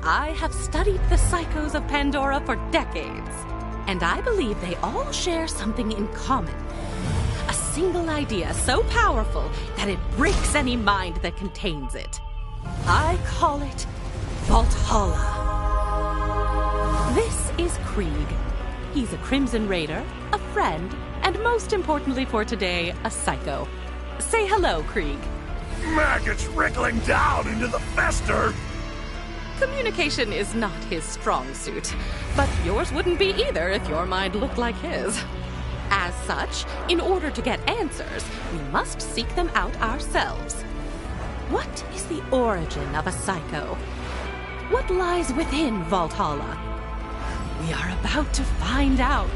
I have studied the psychos of Pandora for decades, and I believe they all share something in common. A single idea so powerful that it breaks any mind that contains it. I call it Valhalla. This is Krieg. He's a Crimson Raider, a friend, and most importantly for today, a psycho. Say hello, Krieg. Maggots wriggling down into the fester! Communication is not his strong suit, but yours wouldn't be either if your mind looked like his. As such, in order to get answers, we must seek them out ourselves. What is the origin of a psycho? What lies within Valhalla? We are about to find out.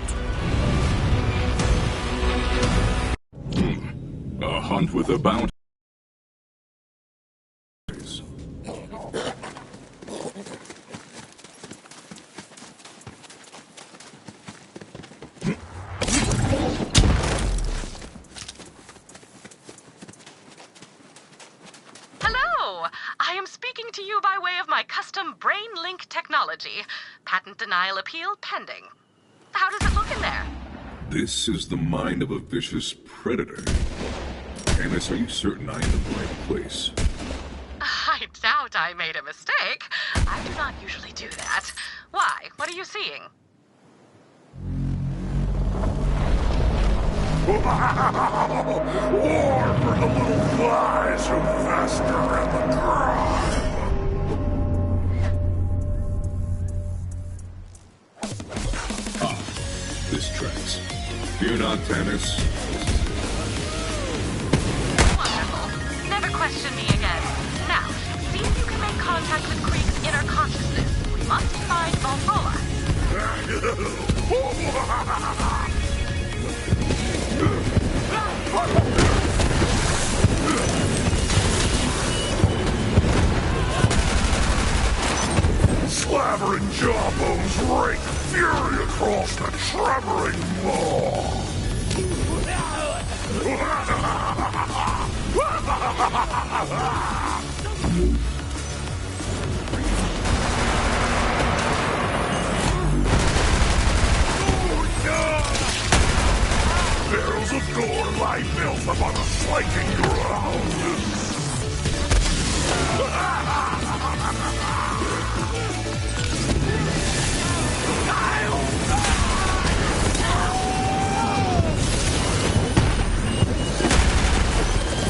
A hunt with a bounty. Hello! I am speaking to you by way of my custom brain link technology. Patent denial appeal pending. How does it look in there? This is the mind of a vicious predator. Candace, are you certain I am in the right place? I doubt I made a mistake. I do not usually do that. Why? What are you seeing? War for the little flies who fester in the grime! This tracks. Fear not, Tannis. Wonderful. Never question me again. Now, see if you can make contact with Krieg's inner consciousness. We must find Valhalla. Slavering jawbones rake fury across the trembling maw. Barrels of gore lie built upon a slinking ground.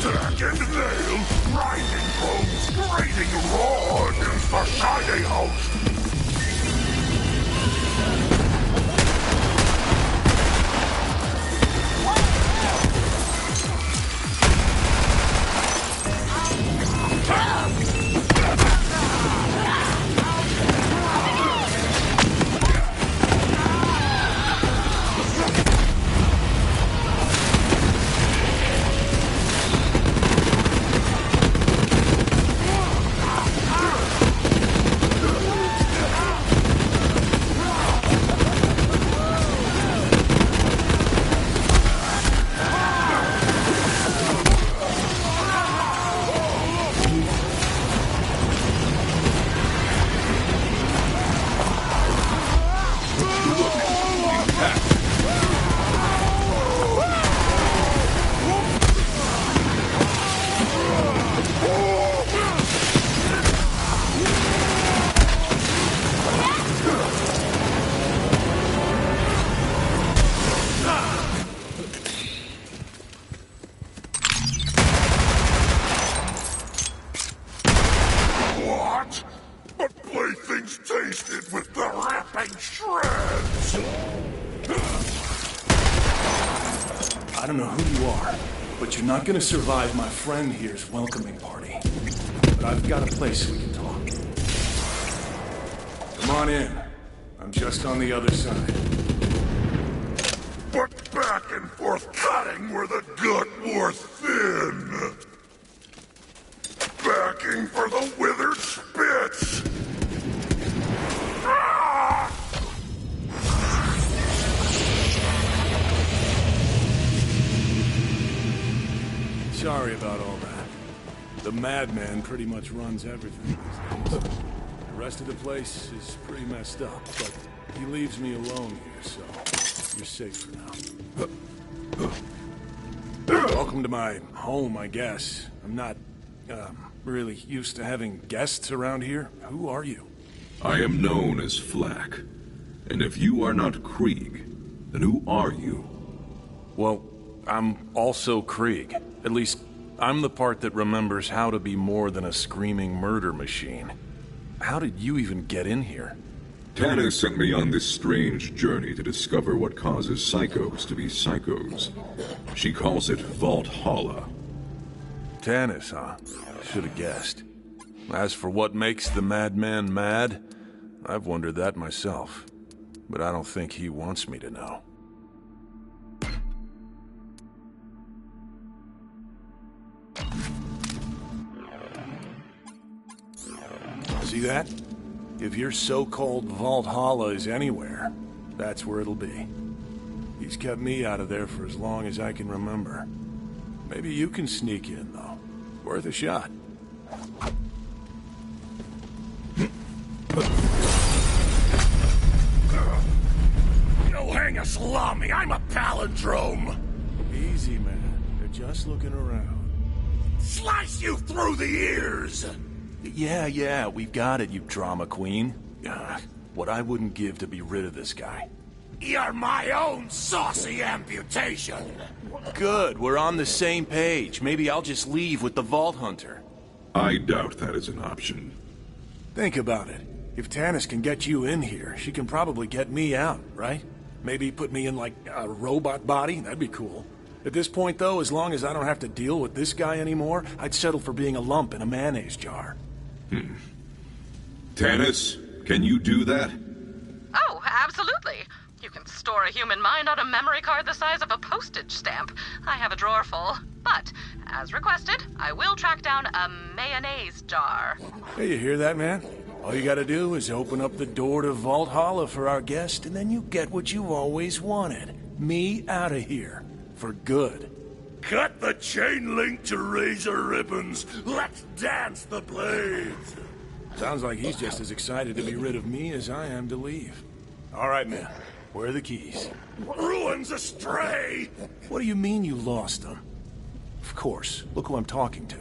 Tack and nail, grinding bones, grating raw against the shiny host. I don't know who you are, but you're not gonna survive my friend here's welcoming party. But I've got a place we can talk. Come on in. I'm just on the other side. But back and forth cutting where the gut wore thin. Backing for the withered spits. Ah! Sorry about all that. The madman pretty much runs everything these days. I rest of the place is pretty messed up, but he leaves me alone here, so you're safe for now. Welcome to my home, I guess. I'm not, really used to having guests around here. Who are you? I am known as Flack. And if you are not Krieg, then who are you? Well, I'm also Krieg. At least, I'm the part that remembers how to be more than a screaming murder machine. How did you even get in here? Tanner sent me on this strange journey to discover what causes psychos to be psychos. She calls it Valhalla. Tannis, huh? Should have guessed. As for what makes the madman mad, I've wondered that myself. But I don't think he wants me to know. See that? If your so-called Valhalla is anywhere, that's where it'll be. He's kept me out of there for as long as I can remember. Maybe you can sneak in, though. Worth a shot. You'll hang a salami, I'm a palindrome! Easy, man. They're just looking around. Slice you through the ears! Yeah, we've got it, you drama queen. What I wouldn't give to be rid of this guy. You're my own saucy amputation! Good, we're on the same page. Maybe I'll just leave with the Vault Hunter. I doubt that is an option. Think about it. If Tannis can get you in here, she can probably get me out, right? Maybe put me in, like, a robot body? That'd be cool. At this point, though, as long as I don't have to deal with this guy anymore, I'd settle for being a lump in a mayonnaise jar. Tannis, can you do that? Oh, absolutely. You can store a human mind on a memory card the size of a postage stamp. I have a drawer full. But, as requested, I will track down a mayonnaise jar. Hey, you hear that, man? All you gotta do is open up the door to Valhalla for our guest, and then you get what you've always wanted. Me out of here. For good. Cut the chain link to razor ribbons. Let's dance the blades. Sounds like he's just as excited to be rid of me as I am to leave. All right, man. Where are the keys? Ruins astray. What do you mean you lost them? Of course. Look who I'm talking to.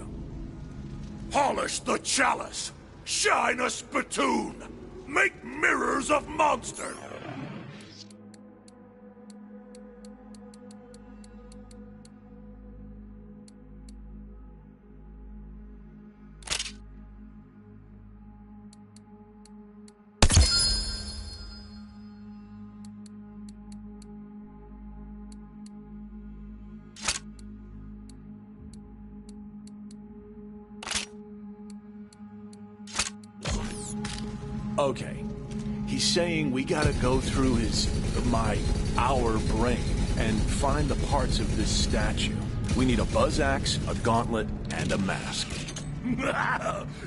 Polish the chalice. Shine a spittoon. Make mirrors of monsters. Okay. He's saying we gotta go through our brain and find the parts of this statue. We need a buzz axe, a gauntlet, and a mask.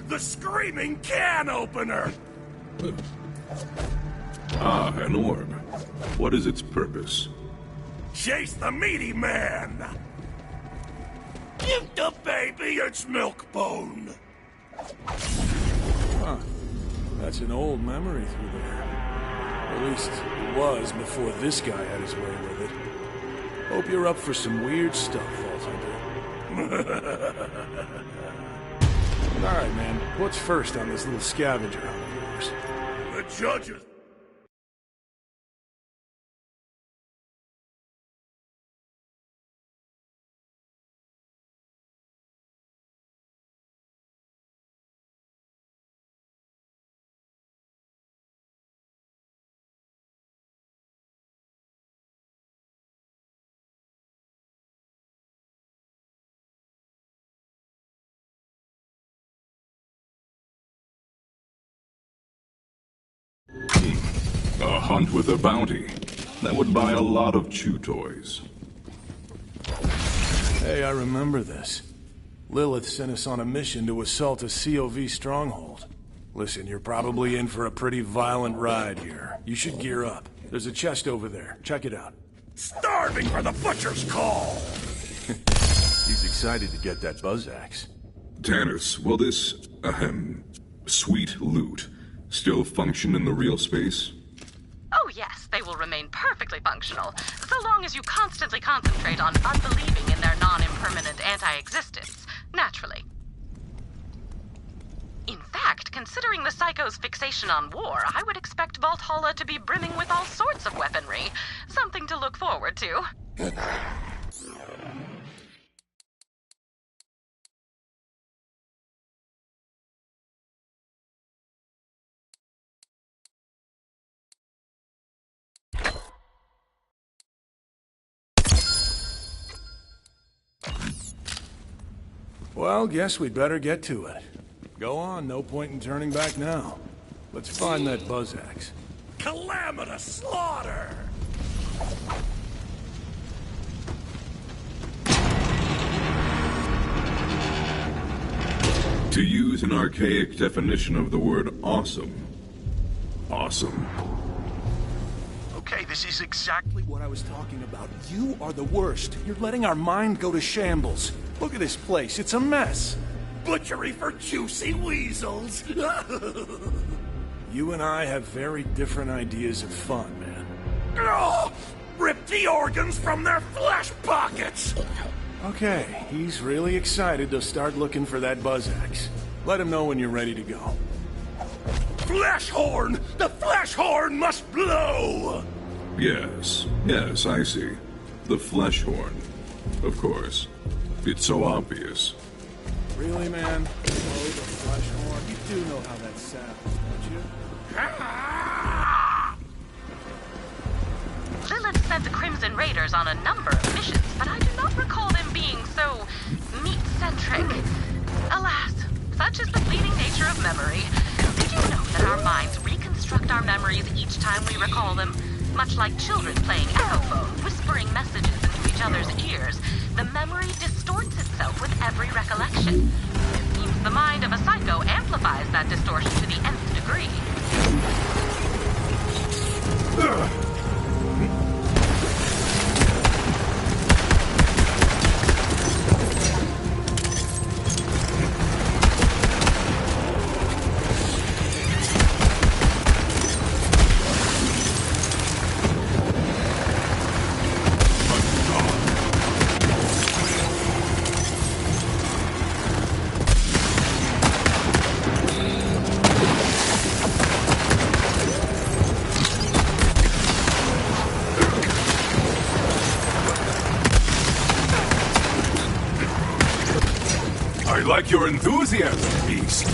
The screaming can opener. Ah, an orb. What is its purpose? Chase the meaty man. Give the baby its milk bone. Huh. That's an old memory through there. At least it was before this guy had his way with it. Hope you're up for some weird stuff, Vault Hunter. All right, man. What's first on this little scavenger hunt of yours? The judges. A hunt with a bounty. That would buy a lot of chew toys. Hey, I remember this. Lilith sent us on a mission to assault a COV stronghold. Listen, you're probably in for a pretty violent ride here. You should gear up. There's a chest over there. Check it out. Starving for the butcher's call. He's excited to get that buzz axe. Tannis, will this, sweet loot Still function in the real space? Oh yes, they will remain perfectly functional, so long as you constantly concentrate on unbelieving in their non-impermanent anti-existence, naturally. In fact, considering the Psycho's fixation on war, I would expect Valhalla to be brimming with all sorts of weaponry. Something to look forward to. Well, guess we'd better get to it. Go on, no point in turning back now. Let's find that buzz axe. Calamitous slaughter! To use an archaic definition of the word awesome. Awesome. Okay, this is exactly What I was talking about. You are the worst. You're letting our mind go to shambles. Look at this place. It's a mess. butchery for juicy weasels! You and I have very different ideas of fun, man. Ugh! Rip the organs from their flesh pockets! Okay, he's really excited to start looking for that buzz axe. Let him know when you're ready to go. Flesh horn! The flesh horn must blow! Yes, I see. The flesh horn. Of course. It's so obvious. Really, man? Oh, the flesh horn. You do know how that sounds, don't you? Lilith sent the Crimson Raiders on a number of missions, but I do not recall them being so meat-centric. Alas, such is the fleeting nature of memory. Did you know that our minds reconstruct our memories each time we recall them? Much like children playing echophone, whispering messages into each other's ears, the memory distorts itself with every recollection. It seems the mind of a psycho amplifies that distortion to the nth degree. I like your enthusiasm, beast.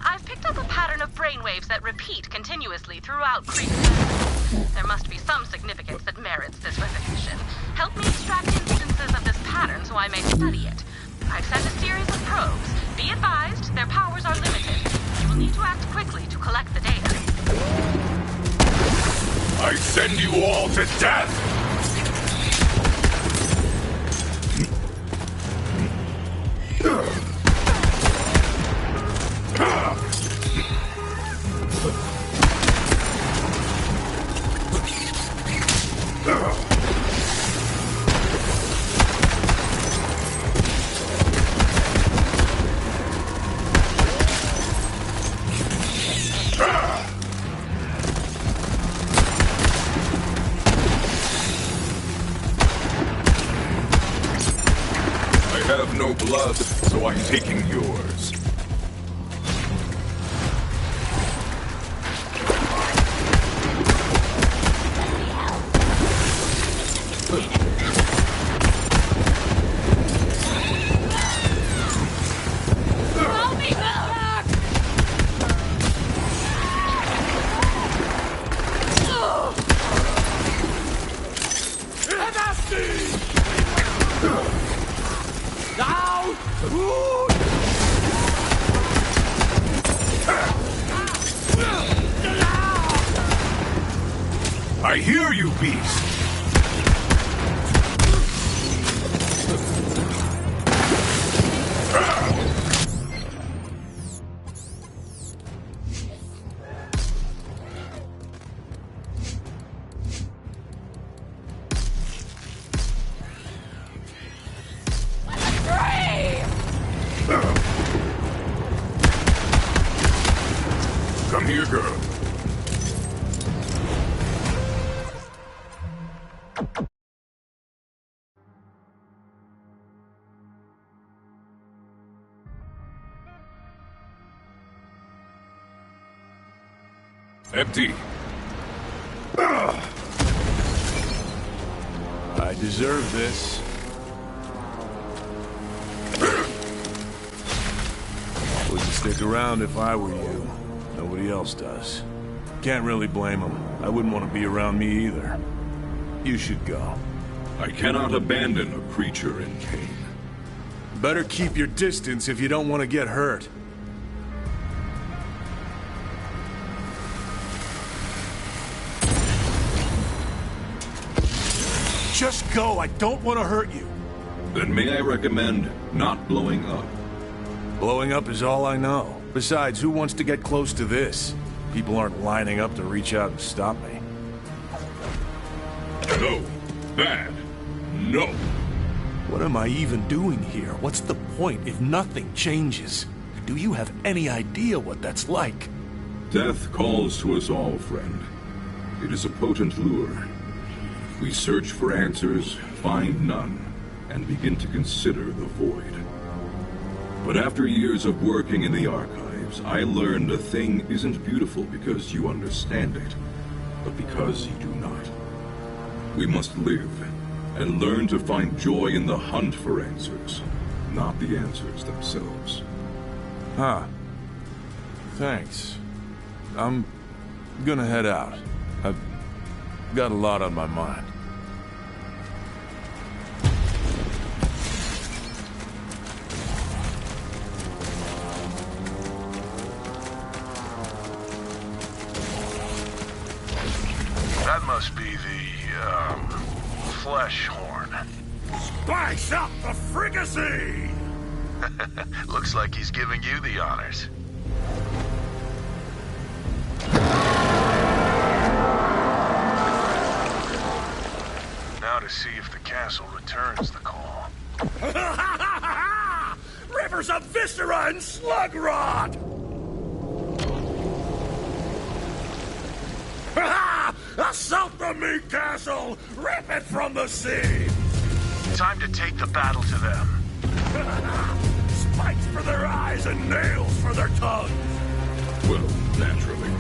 I've picked up a pattern of brainwaves that repeat continuously throughout Creek. There must be some significance that merits this recognition. Help me extract instances of this pattern so I may study it. I've sent a series of probes. Be advised, their powers are limited. You will need to act quickly to collect the data. I send you all to death! I have no blood, so I'm taking yours. I hear you, beast! Come here, girl. Empty. I deserve this. Wouldn't stick around if I were you. Nobody else does. Can't really blame them. I wouldn't want to be around me either. You should go. I cannot abandon a creature in pain. Better keep your distance if you don't want to get hurt. Just go. I don't want to hurt you. Then may I recommend not blowing up? Blowing up is all I know. Besides, who wants to get close to this? People aren't lining up to reach out and stop me. No. Bad. No. What am I even doing here? What's the point if nothing changes? Do you have any idea what that's like? Death calls to us all, friend. It is a potent lure. We search for answers, find none, and begin to consider the void. But after years of working in the archives, I learned a thing isn't beautiful because you understand it, but because you do not. We must live, and learn to find joy in the hunt for answers, not the answers themselves. Huh. Thanks. I'm gonna head out. I've got a lot on my mind. That must be the, flesh horn. Spice up the fricassee! Looks like he's giving you the honors. Now to see if the castle returns the call. Rivers of viscera and slug rot! Assault the meat castle! Rip it from the sea! Time to take the battle to them. Spikes for their eyes and nails for their tongues! Well, naturally.